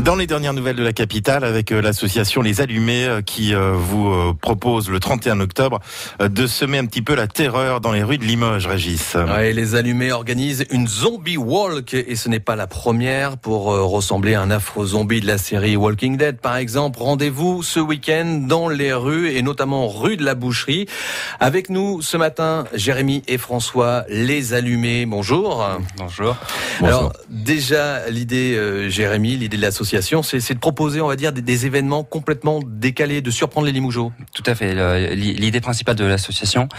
Dans les dernières nouvelles de la capitale, avec l'association Les Allumés qui vous propose le 31 octobre de semer un petit peu la terreur dans les rues de Limoges, Régis. Ouais, Les Allumés organisent une zombie walk et ce n'est pas la première pour ressembler à un affreux zombie de la série Walking Dead par exemple. Rendez-vous ce week-end dans les rues et notamment rue de la Boucherie. Avec nous ce matin, Jérémy et François, Les Allumés. Bonjour. Bonjour. Alors déjà l'idée, Jérémy, l'idée de l'association, c'est de proposer, on va dire, des événements complètement décalés, de surprendre les Limougeaux. Tout à fait. L'idée principale de l'association,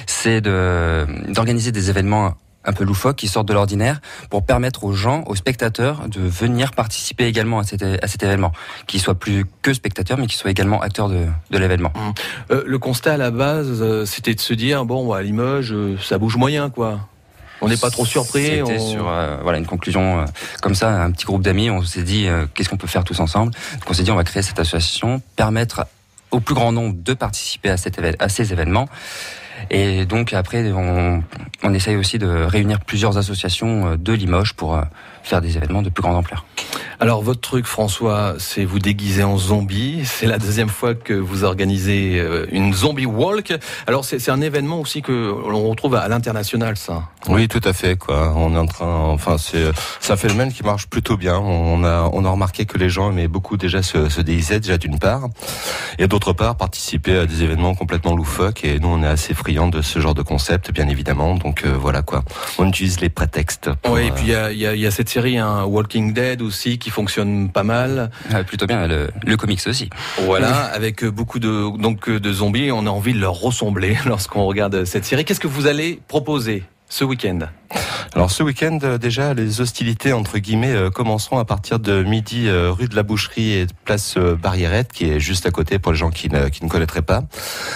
c'est d'organiser des événements un peu loufoques qui sortent de l'ordinaire pour permettre aux gens, aux spectateurs, de venir participer également à cet événement, qu'ils soient plus que spectateurs, mais qu'ils soient également acteurs de l'événement. Le constat à la base, c'était de se dire, bon, à Limoges, ça bouge moyen, quoi. On n'est pas trop surpris. C'était sur une conclusion comme ça, un petit groupe d'amis, on s'est dit qu'est-ce qu'on peut faire tous ensemble. Donc on s'est dit on va créer cette association, permettre au plus grand nombre de participer à ces événements. Et donc après on essaye aussi de réunir plusieurs associations de Limoges pour faire des événements de plus grande ampleur. Alors votre truc, François, c'est vous déguiser en zombie. C'est la deuxième fois que vous organisez une zombie walk. Alors c'est un événement aussi que l'on retrouve à l'international, ça. Oui, tout à fait, quoi. On est en train, c'est un phénomène qui marche plutôt bien. On a remarqué que les gens aimaient beaucoup déjà se déguiser, déjà d'une part, et d'autre part participer à des événements complètement loufoques. Et nous, on est assez friands de ce genre de concept, bien évidemment. Donc voilà, quoi. On utilise les prétextes. Oui, et puis il y a cette série, Walking Dead aussi, qui fonctionne pas mal. Plutôt bien, le comics aussi. Voilà, avec beaucoup de zombies, on a envie de leur ressembler lorsqu'on regarde cette série. Qu'est-ce que vous allez proposer ce week-end ? Alors ce week-end, déjà, les hostilités, entre guillemets, commenceront à partir de midi, rue de la Boucherie et place Barriérette, qui est juste à côté pour les gens qui ne connaîtraient pas,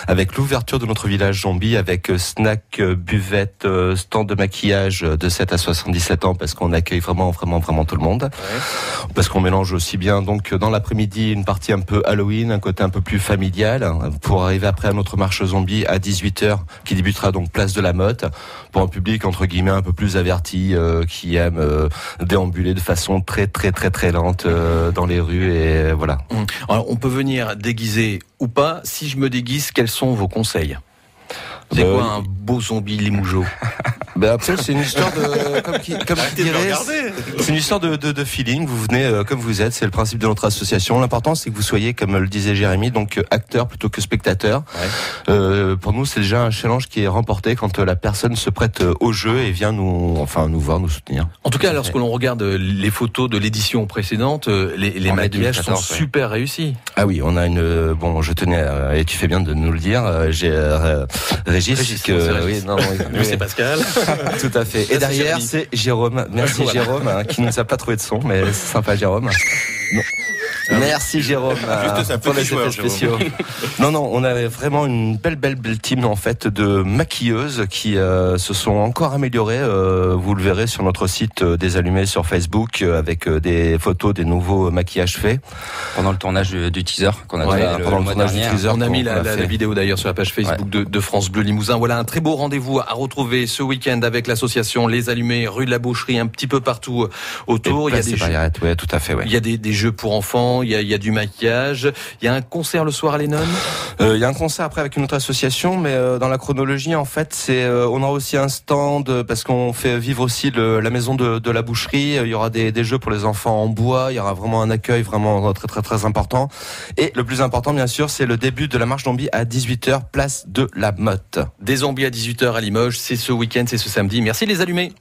avec l'ouverture de notre village zombie, avec snack, buvette, stand de maquillage de 7 à 77 ans, parce qu'on accueille vraiment tout le monde. Ouais. Parce qu'on mélange aussi bien, donc, dans l'après-midi, une partie un peu Halloween, un côté un peu plus familial, pour arriver après à notre marche zombie à 18h, qui débutera donc place de la Motte, pour un public, entre guillemets, un peu plus averti, qui aime déambuler de façon très lente dans les rues, et voilà. Alors, on peut venir déguisé ou pas. Si je me déguise, quels sont vos conseils ? C'est quoi un beau zombie limougeau ? Après, c'est une histoire de, c'est une histoire de feeling. Vous venez comme vous êtes. C'est le principe de notre association. L'important, c'est que vous soyez, comme le disait Jérémy, donc acteur plutôt que spectateur. Ouais. Pour nous, c'est déjà un challenge qui est remporté quand la personne se prête au jeu et vient nous voir, nous soutenir. En tout cas, lorsque l'on regarde les photos de l'édition précédente, les maquillages sont super réussis. Ah oui, on a je tenais, et tu fais bien de nous le dire, j'ai Régis, c'est Pascal. Tout à fait. Et derrière, c'est Jérôme. Merci voilà. Jérôme, qui ne nous a pas trouvé de son, mais c'est sympa Jérôme. Non. Merci Jérôme pour les effets spéciaux. Non, on avait vraiment une belle team en fait de maquilleuses qui se sont encore améliorées. Vous le verrez sur notre site des Allumés sur Facebook avec des photos des nouveaux maquillages faits pendant le tournage du teaser qu'on a fait pendant le tournage du teaser. On a mis la vidéo d'ailleurs sur la page Facebook de France Bleu Limousin. Voilà un très beau rendez-vous à retrouver ce week-end avec l'association Les Allumés, rue de la Boucherie, un petit peu partout autour. Il y a des jeux, tout à fait. Il y a des jeux pour enfants. Il y a du maquillage. Il y a un concert le soir à Lennon. Il y a un concert après avec une autre association, mais dans la chronologie, en fait, on aura aussi un stand parce qu'on fait vivre aussi la maison de la Boucherie. Il y aura des jeux pour les enfants en bois. Il y aura vraiment un accueil vraiment très important. Et le plus important, bien sûr, c'est le début de la marche zombie à 18h, place de la Motte. Des zombies à 18h à Limoges. C'est ce week-end, c'est ce samedi. Merci Les Allumés.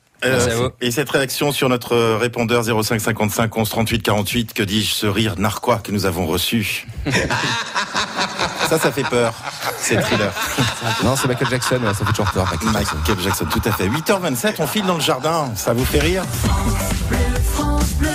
Et cette réaction sur notre répondeur 05 55 11 38 48, que dis-je, ce rire narquois que nous avons reçu. Ça fait peur. C'est Thriller. Non, c'est Michael Jackson, ça fait toujours peur. Michael Jackson, tout à fait. 8h27, on file dans le jardin. Ça vous fait rire ? France Bleu.